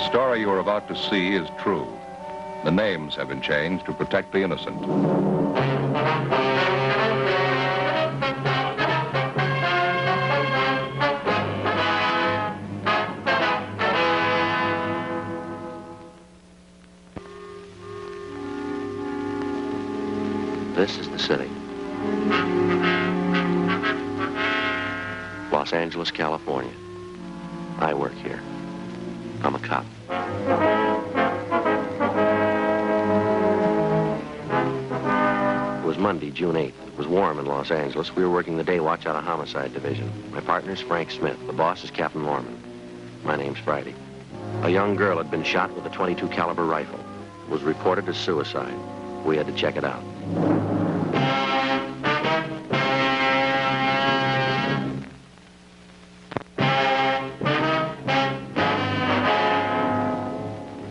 The story you are about to see is true. The names have been changed to protect the innocent. This is the city. Los Angeles, California. I work here. I'm a cop. It was Monday, June 8th. It was warm in Los Angeles. We were working the day watch out of Homicide Division. My partner's Frank Smith. The boss is Captain Lorman. My name's Friday. A young girl had been shot with a .22 caliber rifle. It was reported as suicide. We had to check it out.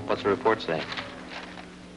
What's the report say?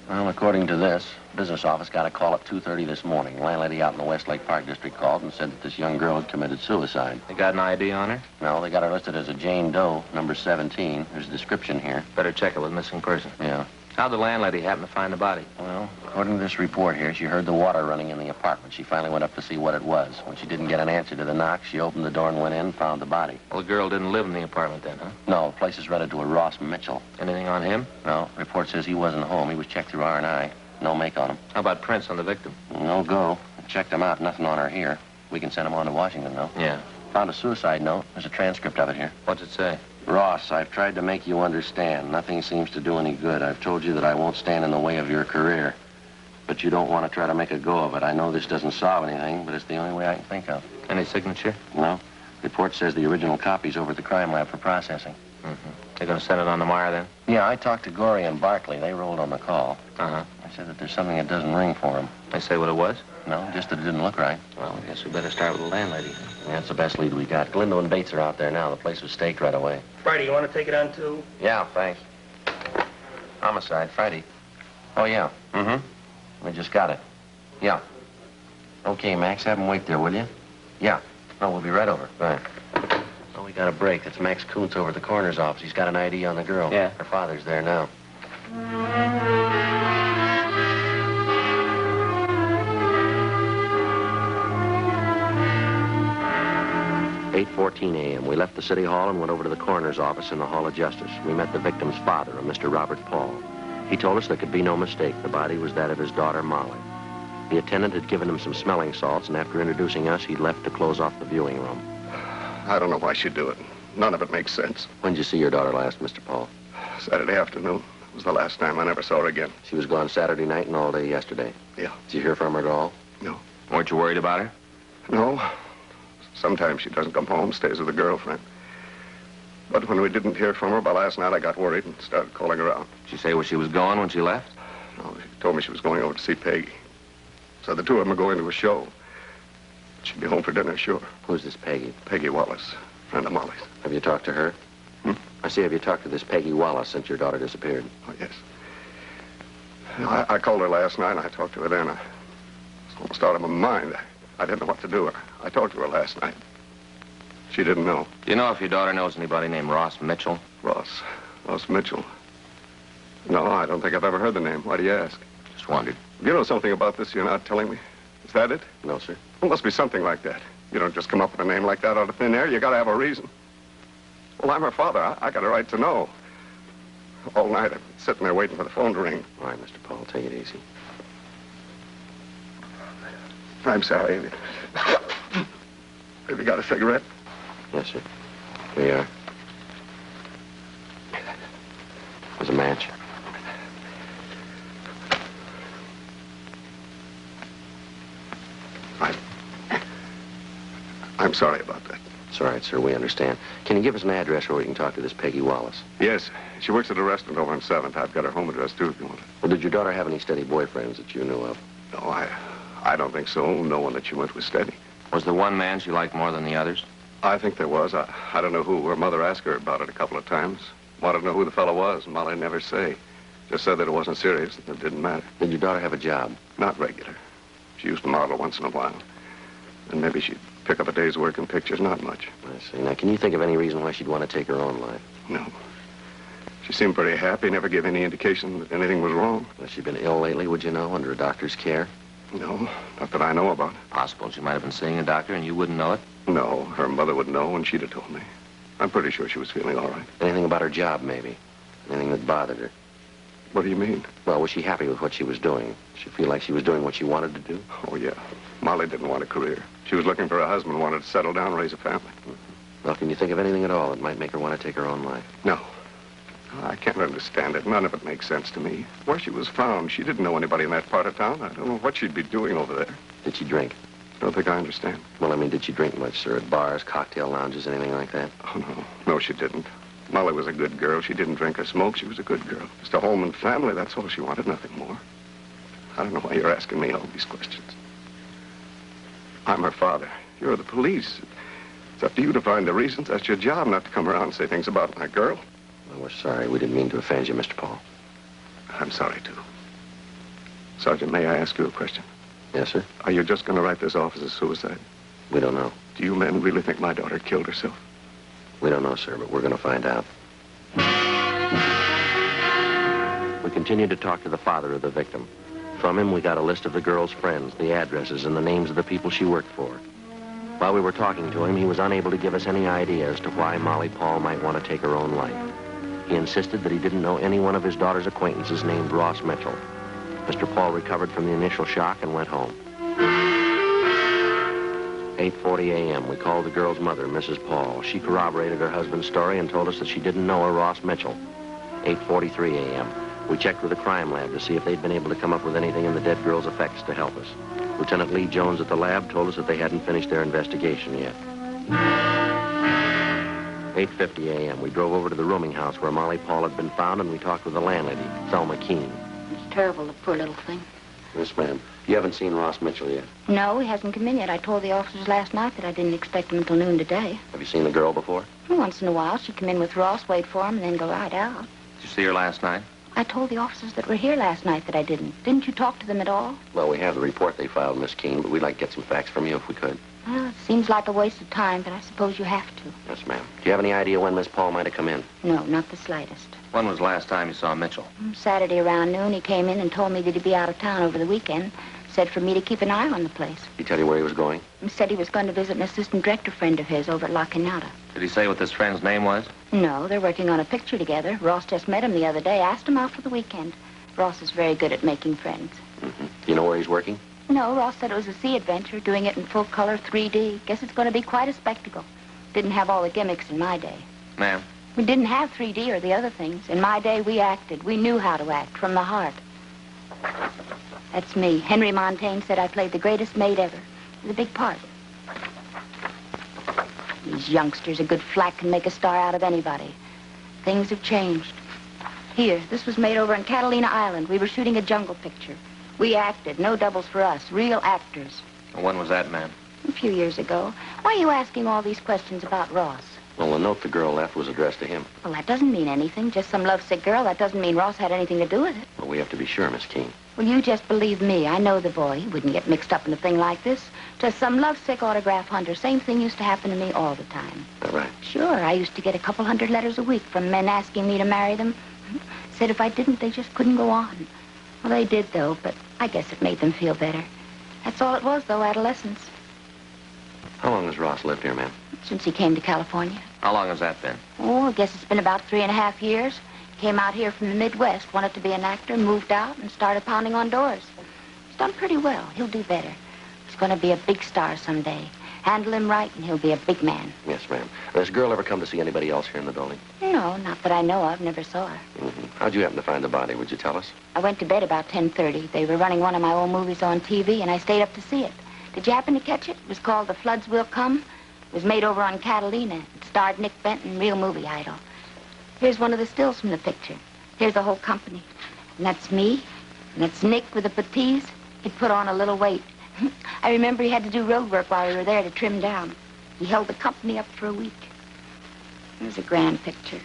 Well, according to this, business office got a call at 2:30 this morning. Landlady out in the Westlake Park district called and said that this young girl had committed suicide. They got an ID on her? No, they got her listed as a Jane Doe, number 17. There's a description here. Better check it with missing person. Yeah. How'd the landlady happen to find the body? Well, according to this report here, she heard the water running in the apartment. She finally went up to see what it was. When she didn't get an answer to the knock, she opened the door and went in and found the body. Well, the girl didn't live in the apartment then, huh? No, the place is rented to a Ross Mitchell. Anything on him? No, report says he wasn't home. He was checked through R&I. No make on him. How about prints on the victim? No go. Checked them out. Nothing on her here. We can send them on to Washington, though. Yeah. Found a suicide note. There's a transcript of it here. What's it say? Ross, I've tried to make you understand. Nothing seems to do any good. I've told you that I won't stand in the way of your career. But you don't want to try to make a go of it. I know this doesn't solve anything, but it's the only way I can think of. Any signature? No. Report says the original copy's over at the crime lab for processing. Mm-hmm. They're going to send it on tomorrow, then? Yeah, I talked to Gorey and Barkley. They rolled on the call. Uh-huh. I said that there's something that doesn't ring for them. They say what it was? No, just that it didn't look right. Well, I guess we better start with the landlady. Yeah, that's the best lead we got. Galindo and Bates are out there now. The place was staked right away. Friday, you want to take it on, too? Yeah, thanks. Homicide, Friday. Oh, yeah. Mm-hmm. We just got it. Yeah. Okay, Max, have him wait there, will you? Yeah. No, we'll be right over. Right. Oh, we got a break. That's Max Kuntz over at the coroner's office. He's got an ID on the girl. Yeah. Her father's there now. 8:14 a.m. We left the city hall and went over to the coroner's office in the Hall of Justice. We met the victim's father, a Mr. Robert Paul. He told us there could be no mistake. The body was that of his daughter, Molly. The attendant had given him some smelling salts, and after introducing us, he'd left to close off the viewing room. I don't know why she'd do it. None of it makes sense. When did you see your daughter last, Mr. Paul? Saturday afternoon. It was the last time. I never saw her again. She was gone Saturday night and all day yesterday. Yeah. Did you hear from her at all? No. Weren't you worried about her? No. Sometimes she doesn't come home, stays with a girlfriend. But when we didn't hear from her by last night, I got worried and started calling around. Did she say where she was going when she left? No, she told me she was going over to see Peggy. So the two of them are going to a show. She'll be home for dinner, sure. Who's this Peggy? Peggy Wallace, friend of Molly's. Have you talked to her? I see. Have you talked to this Peggy Wallace since your daughter disappeared? Oh, yes. I called her last night, and I talked to her then. I was almost out of my mind. I didn't know what to do. I talked to her last night. She didn't know. Do you know if your daughter knows anybody named Ross Mitchell? Ross Mitchell. No, I don't think I've ever heard the name. Why do you ask? Just wondered. You know something about this you're not telling me? Is that it? No, sir. Well, must be something like that. You don't just come up with a name like that out of thin air. You gotta have a reason. Well, I'm her father. I got a right to know. All night I've been sitting there waiting for the phone to ring. All right, Mr. Paul, take it easy. I'm sorry. Have you got a cigarette? Yes, sir. Here you are. There's a match. I'm sorry about that. It's all right, sir. We understand. Can you give us an address where we can talk to this Peggy Wallace? Yes. She works at a restaurant over on 7th. I've got her home address, too, if you want it. Well, did your daughter have any steady boyfriends that you knew of? No, I don't think so. No one that she went with steady. Was there one man she liked more than the others? I think there was. I don't know who. Her mother asked her about it a couple of times. Wanted to know who the fellow was, and Molly never say. Just said that it wasn't serious and it didn't matter. Did your daughter have a job? Not regular. She used to model once in a while. And maybe she'd pick up a day's work in pictures, not much. I see. Now, can you think of any reason why she'd want to take her own life? No. She seemed pretty happy, never gave any indication that anything was wrong. Has she been ill lately, would you know, under a doctor's care? No, not that I know about. Possible she might have been seeing a doctor and you wouldn't know it. No, her mother would know and she'd have told me. I'm pretty sure she was feeling all right. Anything about her job, maybe? Anything that bothered her? What do you mean? Well, was she happy with what she was doing? Did she feel like she was doing what she wanted to do? Oh, yeah. Molly didn't want a career. She was looking for a husband, wanted to settle down and raise a family. Well, can you think of anything at all that might make her want to take her own life? No. I can't understand it. None of it makes sense to me. Where she was found, she didn't know anybody in that part of town. I don't know what she'd be doing over there. Did she drink? Don't think I understand. Well, I mean, did she drink much, sir? At bars, cocktail lounges, anything like that? Oh, no. No, she didn't. Molly was a good girl. She didn't drink or smoke. She was a good girl. Just a home and family, that's all she wanted, nothing more. I don't know why you're asking me all these questions. I'm her father. You're the police. It's up to you to find the reasons. That's your job, not to come around and say things about my girl. Well, we're sorry. We didn't mean to offend you, Mr. Paul. I'm sorry, too. Sergeant, may I ask you a question? Yes, sir? Are you just going to write this off as a suicide? We don't know. Do you men really think my daughter killed herself? We don't know, sir, but we're going to find out. We continued to talk to the father of the victim. From him, we got a list of the girl's friends, the addresses, and the names of the people she worked for. While we were talking to him, he was unable to give us any idea as to why Molly Paul might want to take her own life. He insisted that he didn't know any one of his daughter's acquaintances named Ross Mitchell. Mr. Paul recovered from the initial shock and went home. 8:40 a.m. We called the girl's mother, Mrs. Paul. She corroborated her husband's story and told us that she didn't know a Ross Mitchell. 8:43 a.m. We checked with the crime lab to see if they'd been able to come up with anything in the dead girl's effects to help us. Lieutenant Lee Jones at the lab told us that they hadn't finished their investigation yet. 8:50 a.m. We drove over to the rooming house where Molly Paul had been found, and we talked with the landlady, Thelma Keene. It's terrible, the poor little thing. Yes, ma'am. You haven't seen Ross Mitchell yet? No, he hasn't come in yet. I told the officers last night that I didn't expect him until noon today. Have you seen the girl before? Once in a while, she'd come in with Ross, wait for him, and then go right out. Did you see her last night? I told the officers that were here last night that I didn't. Didn't you talk to them at all? Well, we have the report they filed, Miss Keene, but we'd like to get some facts from you if we could. Well, it seems like a waste of time, but I suppose you have to. Yes, ma'am. Do you have any idea when Miss Paul might have come in? No, not the slightest. When was the last time you saw Mitchell? Saturday around noon, he came in and told me that he'd be out of town over the weekend. Said for me to keep an eye on the place. Did he tell you where he was going? He said he was going to visit an assistant director friend of his over at La Canada. Did he say what this friend's name was? No, they're working on a picture together. Ross just met him the other day, asked him out for the weekend. Ross is very good at making friends. Mm-hmm. Do you know where he's working? No, Ross said it was a sea adventure, doing it in full color 3D. Guess it's going to be quite a spectacle. Didn't have all the gimmicks in my day. Ma'am? We didn't have 3D or the other things. In my day, we acted. We knew how to act from the heart. That's me. Henry Montaigne said I played the greatest maid ever. It was a big part. These youngsters, a good flack can make a star out of anybody. Things have changed. Here, this was made over on Catalina Island. We were shooting a jungle picture. We acted. No doubles for us. Real actors. When was that, ma'am? A few years ago. Why are you asking all these questions about Ross? Well, the note the girl left was addressed to him. Well, that doesn't mean anything. Just some lovesick girl. That doesn't mean Ross had anything to do with it. Well, we have to be sure, Miss Keene. Well, you just believe me. I know the boy. He wouldn't get mixed up in a thing like this. Just some lovesick autograph hunter. Same thing used to happen to me all the time. Is that right? Sure. I used to get a couple hundred letters a week from men asking me to marry them. Said if I didn't, they just couldn't go on. Well, they did, though, but I guess it made them feel better. That's all it was, though, adolescence. How long has Ross lived here, ma'am? Since he came to California. How long has that been? Oh, I guess it's been about 3.5 years. Came out here from the Midwest, wanted to be an actor, moved out, and started pounding on doors. He's done pretty well. He'll do better. He's going to be a big star someday. Handle him right, and he'll be a big man. Yes, ma'am. Has this girl ever come to see anybody else here in the building? No, not that I know of. Never saw her. Mm-hmm. How'd you happen to find the body? Would you tell us? I went to bed about 10:30. They were running one of my old movies on TV, and I stayed up to see it. Did you happen to catch it? It was called The Floods Will Come. It was made over on Catalina. It starred Nick Benton, real movie idol. Here's one of the stills from the picture. Here's the whole company. And that's me. And that's Nick with the puttees. He'd put on a little weight. I remember he had to do road work while we were there to trim down. He held the company up for a week. It was a grand picture.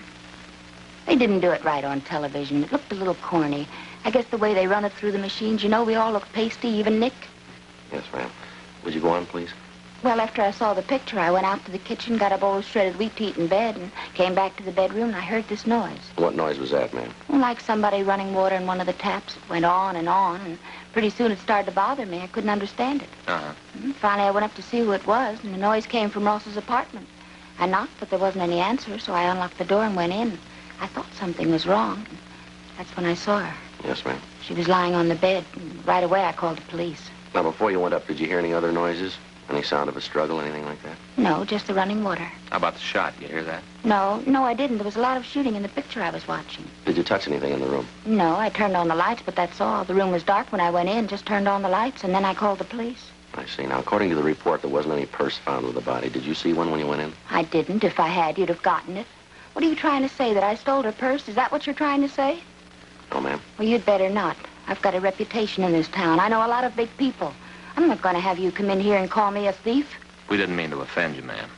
They didn't do it right on television. It looked a little corny. I guess the way they run it through the machines, you know, we all look pasty, even Nick. Yes, ma'am. Would you go on, please? Well, after I saw the picture, I went out to the kitchen, got a bowl of shredded wheat to eat in bed, and came back to the bedroom, and I heard this noise. What noise was that, ma'am? Like somebody running water in one of the taps. It went on, and pretty soon it started to bother me. I couldn't understand it. Uh-huh. Finally, I went up to see who it was, and the noise came from Ross's apartment. I knocked, but there wasn't any answer, so I unlocked the door and went in. I thought something was wrong. That's when I saw her. Yes, ma'am. She was lying on the bed, and right away I called the police. Now, before you went up, did you hear any other noises? Any sound of a struggle, anything like that? No, just the running water. How about the shot? You hear that? No, I didn't. There was a lot of shooting in the picture I was watching. Did you touch anything in the room? No, I turned on the lights, but that's all. The room was dark when I went in, just turned on the lights, and then I called the police. I see. Now, according to the report, there wasn't any purse found with the body. Did you see one when you went in? I didn't. If I had, you'd have gotten it. What are you trying to say, that I stole her purse? Is that what you're trying to say? No, ma'am. Well, you'd better not. I've got a reputation in this town. I know a lot of big people. I'm not going to have you come in here and call me a thief. We didn't mean to offend you, ma'am.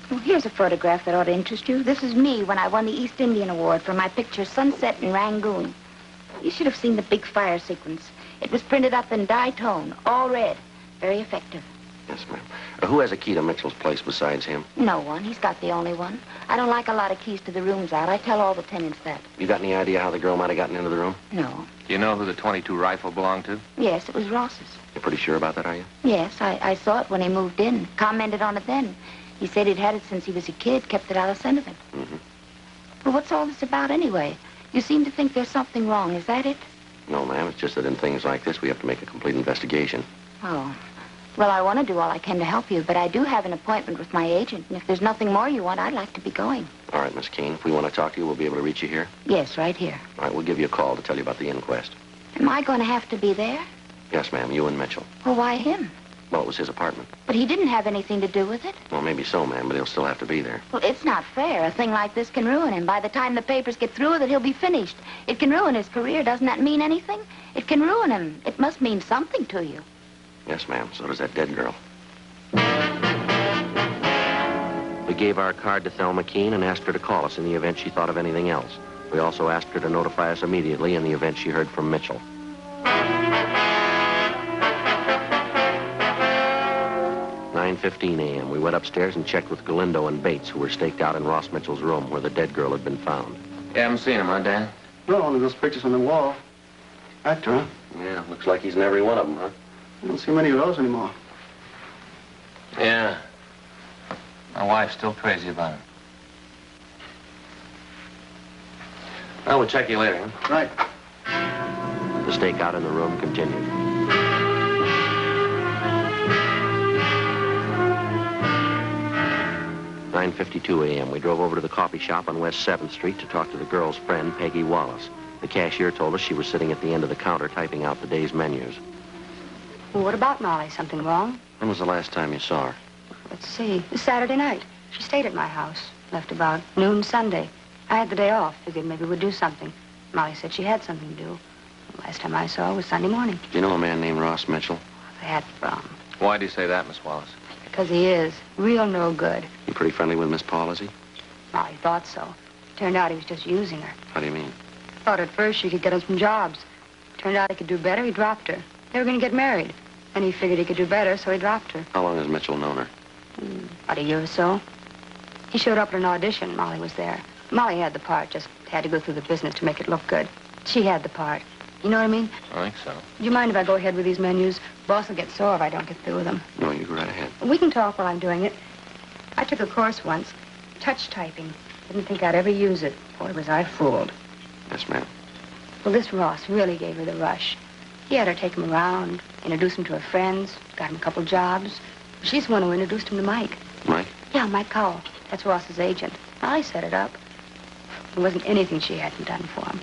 Well, here's a photograph that ought to interest you. This is me when I won the East Indian Award for my picture Sunset in Rangoon. You should have seen the big fire sequence. It was printed up in dye tone, all red. Very effective. Yes, ma'am. Who has a key to Mitchell's place besides him? No one. He's got the only one. I don't like a lot of keys to the rooms out. I tell all the tenants that. You got any idea how the girl might have gotten into the room? No. Do you know who the .22 rifle belonged to? Yes, it was Ross's. You're pretty sure about that, are you? Yes, I saw it when he moved in. Commented on it then. He said he'd had it since he was a kid, kept it out of sentiment. Mm-hmm. Well, what's all this about anyway? You seem to think there's something wrong. Is that it? No, ma'am. It's just that in things like this, we have to make a complete investigation. Oh. Well, I want to do all I can to help you, but I do have an appointment with my agent, and if there's nothing more you want, I'd like to be going. All right, Miss Keene. If we want to talk to you, we'll be able to reach you here? Yes, right here. All right, we'll give you a call to tell you about the inquest. Am I going to have to be there? Yes, ma'am. You and Mitchell. Well, why him? Well, it was his apartment. But he didn't have anything to do with it. Well, maybe so, ma'am, but he'll still have to be there. Well, it's not fair. A thing like this can ruin him. By the time the papers get through with it, he'll be finished. It can ruin his career. Doesn't that mean anything? It can ruin him. It must mean something to you. Yes, ma'am. So does that dead girl. We gave our card to Thelma Keene and asked her to call us in the event she thought of anything else. We also asked her to notify us immediately in the event she heard from Mitchell. 9:15 a.m. We went upstairs and checked with Galindo and Bates, who were staked out in Ross Mitchell's room where the dead girl had been found. You haven't seen him, huh, Dan? No, only those pictures on the wall. Actor, huh? Yeah, looks like he's in every one of them, huh? I don't see many of those anymore. Yeah. My wife's still crazy about him. Well, we'll check you later, huh? Right. The stakeout in the room continued. .52 a.m. We drove over to the coffee shop on West 7th Street to talk to the girl's friend, Peggy Wallace. The cashier told us she was sitting at the end of the counter typing out the day's menus. Well, what about Molly? Something wrong? When was the last time you saw her? Let's see. Saturday night. She stayed at my house. Left about noon Sunday. I had the day off. Figured maybe we'd do something. Molly said she had something to do. The last time I saw her was Sunday morning. Do you know a man named Ross Mitchell? That from. Why do you say that, Miss Wallace? Because he is. Real no good. You pretty friendly with Miss Paul, is he? Molly thought so. Turned out he was just using her. How do you mean? Thought at first she could get him some jobs. Turned out he could do better. He dropped her. They were going to get married. And he figured he could do better, so he dropped her. How long has Mitchell known her? About a year or so. He showed up at an audition. Molly was there. Molly had the part, just had to go through the business to make it look good. She had the part. You know what I mean? I think so. Do you mind if I go ahead with these menus? Boss will get sore if I don't get through with them. No, you go right ahead. We can talk while I'm doing it. I took a course once. Touch typing. Didn't think I'd ever use it. Boy, was I fooled. Yes, ma'am. Well, this Ross really gave her the rush. He had her take him around, introduce him to her friends, got him a couple jobs. She's the one who introduced him to Mike. Mike? Yeah, Mike Cowell. That's Ross's agent. I set it up. There wasn't anything she hadn't done for him.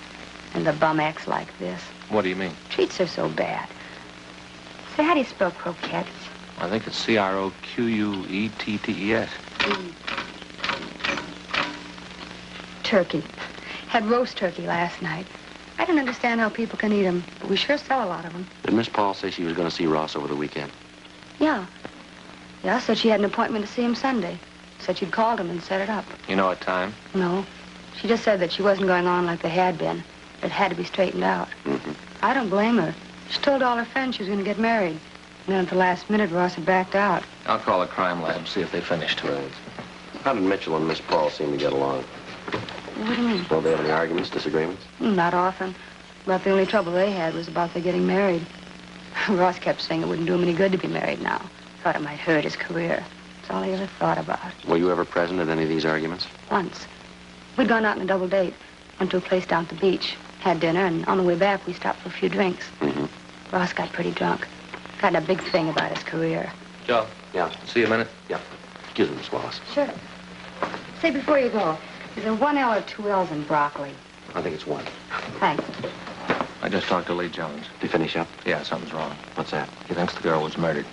And the bum acts like this. What do you mean? Treats her so bad. Say, how do you spell croquettes? I think it's C-R-O-Q-U-E-T-T-E-S. Turkey. Had roast turkey last night. I don't understand how people can eat them, but we sure sell a lot of them. Did Miss Paul say she was going to see Ross over the weekend? Yeah. Yeah, said she had an appointment to see him Sunday. Said she'd called him and set it up. You know what time? No. She just said that she wasn't going on like they had been. It had to be straightened out. Mm-hmm. I don't blame her. She told all her friends she was going to get married. And then at the last minute, Ross had backed out. I'll call the crime lab, see if they finished. How did Mitchell and Miss Paul seem to get along? What do you mean? Don't they have any arguments, disagreements? Not often. About the only trouble they had was about their getting married. Ross kept saying it wouldn't do him any good to be married now. Thought it might hurt his career. That's all he ever thought about. Were you ever present at any of these arguments? Once. We'd gone out on a double date. Went to a place down at the beach. Had dinner, and on the way back, we stopped for a few drinks. Mm-hmm. Ross got pretty drunk. Got in a big thing about his career. Joe? Yeah. See you a minute? Yeah. Excuse me, Miss Wallace. Sure. Say, before you go, is there 1 L or 2 L's in broccoli? I think it's one. Thanks. I just talked to Lee Jones. Did he finish up? Yeah, something's wrong. What's that? He thinks the girl was murdered.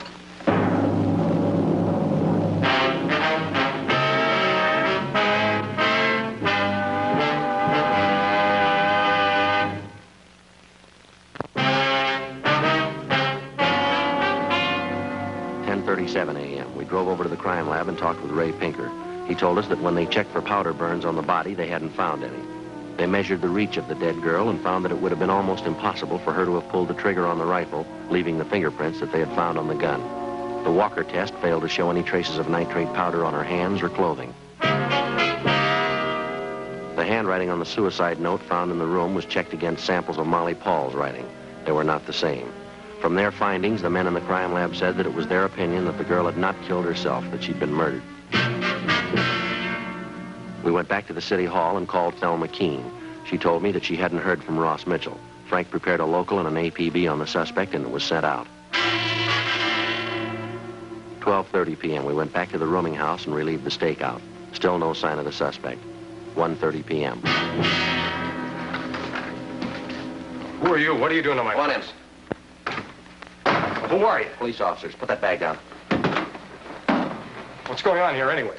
A.m. We drove over to the crime lab and talked with Ray Pinker. He told us that when they checked for powder burns on the body, they hadn't found any. They measured the reach of the dead girl and found that it would have been almost impossible for her to have pulled the trigger on the rifle, leaving the fingerprints that they had found on the gun. The Walker test failed to show any traces of nitrate powder on her hands or clothing. The handwriting on the suicide note found in the room was checked against samples of Molly Paul's writing. They were not the same. From their findings, the men in the crime lab said that it was their opinion that the girl had not killed herself, that she'd been murdered. We went back to the city hall and called Thelma Keene. She told me that she hadn't heard from Ross Mitchell. Frank prepared a local and an APB on the suspect, and it was sent out. 12:30 p.m., we went back to the rooming house and relieved the stakeout. Still no sign of the suspect. 1:30 p.m. Who are you? What are you doing to my... Come on in. Who are you? Police officers. Put that bag down. What's going on here anyway?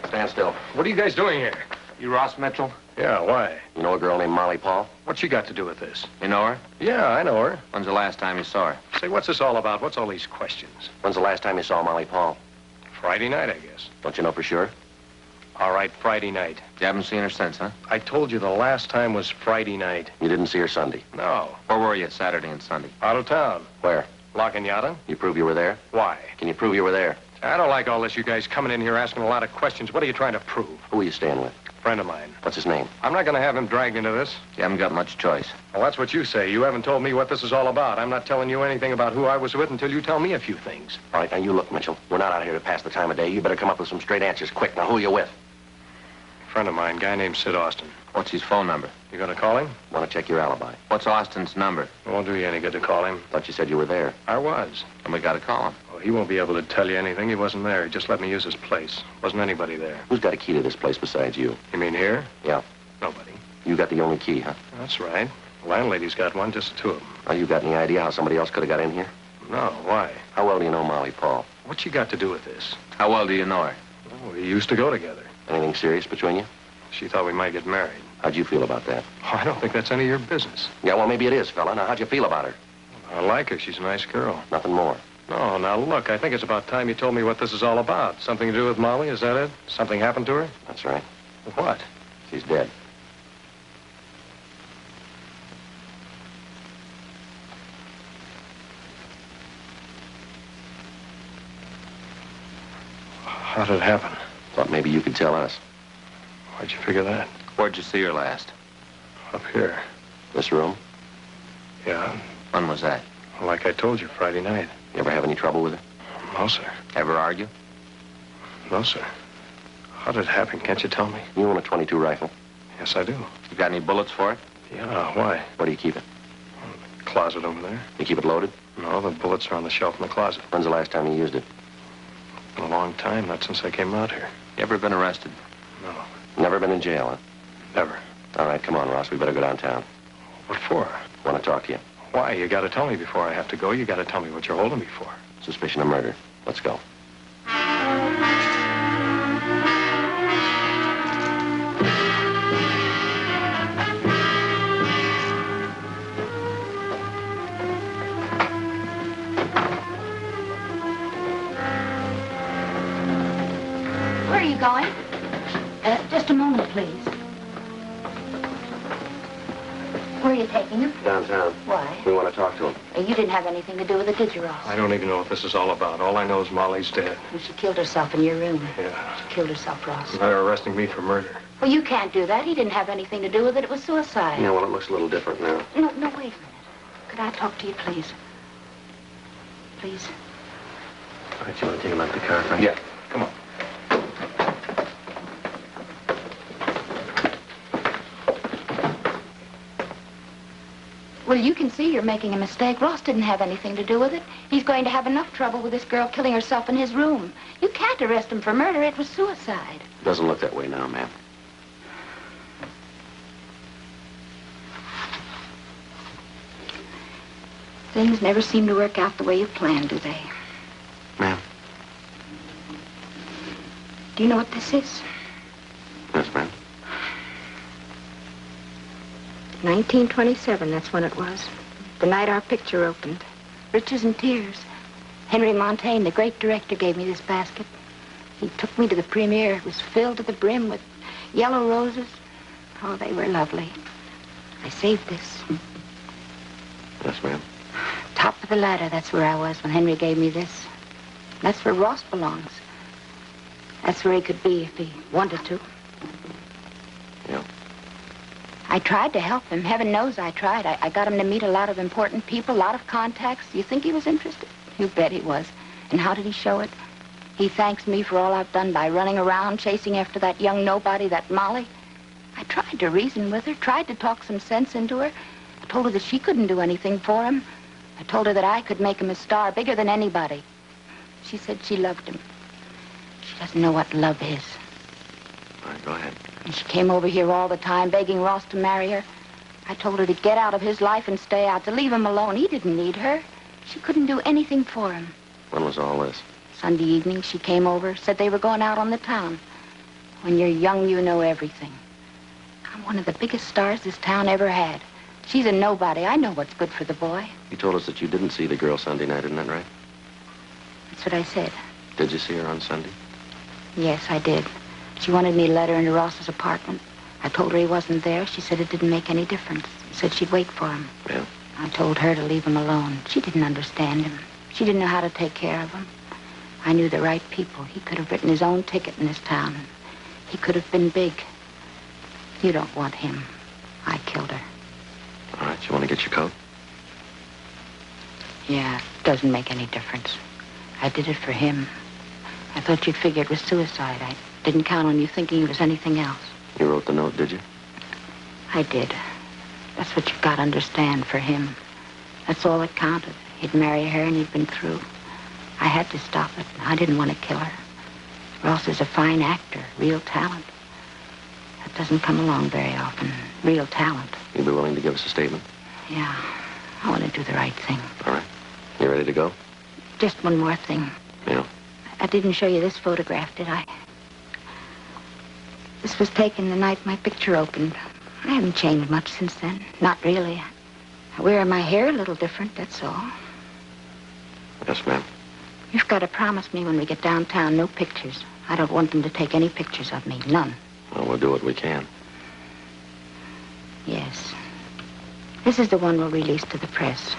Stand still. What are you guys doing here? You Ross Mitchell? Yeah, why? You know a girl named Molly Paul? What's she got to do with this? You know her? Yeah, I know her. When's the last time you saw her? Say, what's this all about? What's all these questions? When's the last time you saw Molly Paul? Friday night, I guess. Don't you know for sure? All right, Friday night. You haven't seen her since, huh? I told you the last time was Friday night. You didn't see her Sunday? No. Where were you Saturday and Sunday? Out of town. Where? Locking Yada. You prove you were there? Why? Can you prove you were there? I don't like all this, you guys coming in here asking a lot of questions. What are you trying to prove? Who are you staying with? Friend of mine. What's his name? I'm not going to have him dragged into this. You haven't got much choice. Well, that's what you say. You haven't told me what this is all about. I'm not telling you anything about who I was with until you tell me a few things. All right, now you look, Mitchell. We're not out here to pass the time of day. You better come up with some straight answers quick. Now, who are you with? Friend of mine, guy named Sid Austin. What's his phone number? You going to call him? Want to check your alibi. What's Austin's number? It won't do you any good to call him. Thought you said you were there. I was. And we got to call him. Well, he won't be able to tell you anything. He wasn't there. He just let me use his place. Wasn't anybody there. Who's got a key to this place besides you? You mean here? Yeah. Nobody. You got the only key, huh? That's right. The landlady's got one, just the two of them. Well, you got any idea how somebody else could have got in here? No, why? How well do you know Molly Paul? What's she got to do with this? How well do you know her? Oh, we used to go together. Anything serious between you? She thought we might get married. How'd you feel about that? Oh, I don't think that's any of your business. Yeah, well, maybe it is, fella. Now, how'd you feel about her? I like her. She's a nice girl. Nothing more. No, now look, I think it's about time you told me what this is all about. Something to do with Molly, is that it? Something happened to her? That's right. What? She's dead. How did it happen? Thought maybe you could tell us. Why'd you figure that? Where'd you see her last? Up here. This room? Yeah. When was that? Like I told you, Friday night. You ever have any trouble with her? No, sir. Ever argue? No, sir. How did it happen? Can't you tell me? You own a .22 rifle? Yes, I do. You got any bullets for it? Yeah, why? Where do you keep it? Closet over there. You keep it loaded? No, the bullets are on the shelf in the closet. When's the last time you used it? A long time, not since I came out here. You ever been arrested? No, Never been in jail, huh? never. All right, come on, Ross. We better go downtown. What for? Want to talk to you. Why? You got to tell me before I have to go. You got to tell me what you're holding me for. Suspicion of murder. Let's go. Where are you going? Just a moment, please. Where are you taking him? Downtown. Why? We want to talk to him. You didn't have anything to do with it, did you, Ross? I don't even know what this is all about. All I know is Molly's dead. Well, she killed herself in your room. Yeah. She killed herself, Ross. They're arresting me for murder. Well, you can't do that. He didn't have anything to do with it. It was suicide. Yeah, well, it looks a little different now. No, wait a minute. Could I talk to you, please? Please? All right, you want to take him out to the car, Frank? Yeah. Come on. Well, you can see you're making a mistake. Ross didn't have anything to do with it. He's going to have enough trouble with this girl killing herself in his room. You can't arrest him for murder. It was suicide. Doesn't look that way now, ma'am. Things never seem to work out the way you planned, do they? Ma'am? Do you know what this is? Yes, ma'am. 1927, that's when it was. The night our picture opened. Riches and Tears. Henry Montaigne, the great director, gave me this basket. He took me to the premiere. It was filled to the brim with yellow roses. Oh, they were lovely. I saved this. Yes, ma'am. Top of the ladder, that's where I was when Henry gave me this. That's where Ross belongs. That's where he could be if he wanted to. Yeah. I tried to help him. Heaven knows I tried. I got him to meet a lot of important people, a lot of contacts. You think he was interested? You bet he was. And how did he show it? He thanks me for all I've done by running around, chasing after that young nobody, that Molly. I tried to reason with her, tried to talk some sense into her. I told her that she couldn't do anything for him. I told her that I could make him a star, bigger than anybody. She said she loved him. She doesn't know what love is. All right, go ahead. And she came over here all the time, begging Ross to marry her. I told her to get out of his life and stay out, to leave him alone. He didn't need her. She couldn't do anything for him. When was all this? Sunday evening, she came over, said they were going out on the town. When you're young, you know everything. I'm one of the biggest stars this town ever had. She's a nobody. I know what's good for the boy. You told us that you didn't see the girl Sunday night, isn't that right? That's what I said. Did you see her on Sunday? Yes, I did. She wanted me to let her into Ross's apartment. I told her he wasn't there. She said it didn't make any difference. Said she'd wait for him. Yeah. I told her to leave him alone. She didn't understand him. She didn't know how to take care of him. I knew the right people. He could have written his own ticket in this town. He could have been big. You don't want him. I killed her. All right, you want to get your coat? Yeah, it doesn't make any difference. I did it for him. I thought you'd figure it was suicide. I didn't count on you thinking it was anything else. You wrote the note, did you? I did. That's what you've got to understand for him. That's all that counted. He'd marry her and he'd been through. I had to stop it. I didn't want to kill her. Ross is a fine actor, real talent. That doesn't come along very often, real talent. You'd be willing to give us a statement? Yeah, I want to do the right thing. All right. You ready to go? Just one more thing. Yeah. I didn't show you this photograph, did I? This was taken the night my picture opened. I haven't changed much since then. Not really. I wear my hair a little different, that's all. Yes, ma'am. You've got to promise me when we get downtown, no pictures. I don't want them to take any pictures of me. None. Well, we'll do what we can. Yes. This is the one we'll release to the press.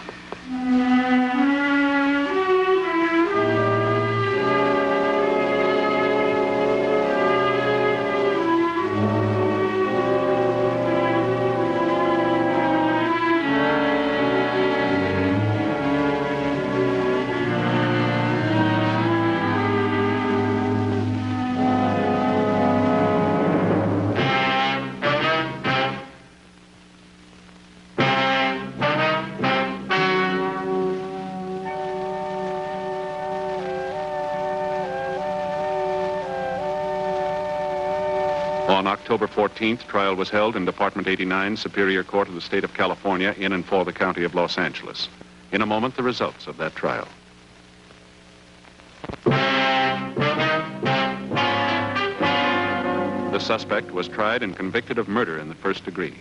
On October 14th, trial was held in Department 89, Superior Court of the State of California, in and for the County of Los Angeles. In a moment, the results of that trial. The suspect was tried and convicted of murder in the first degree.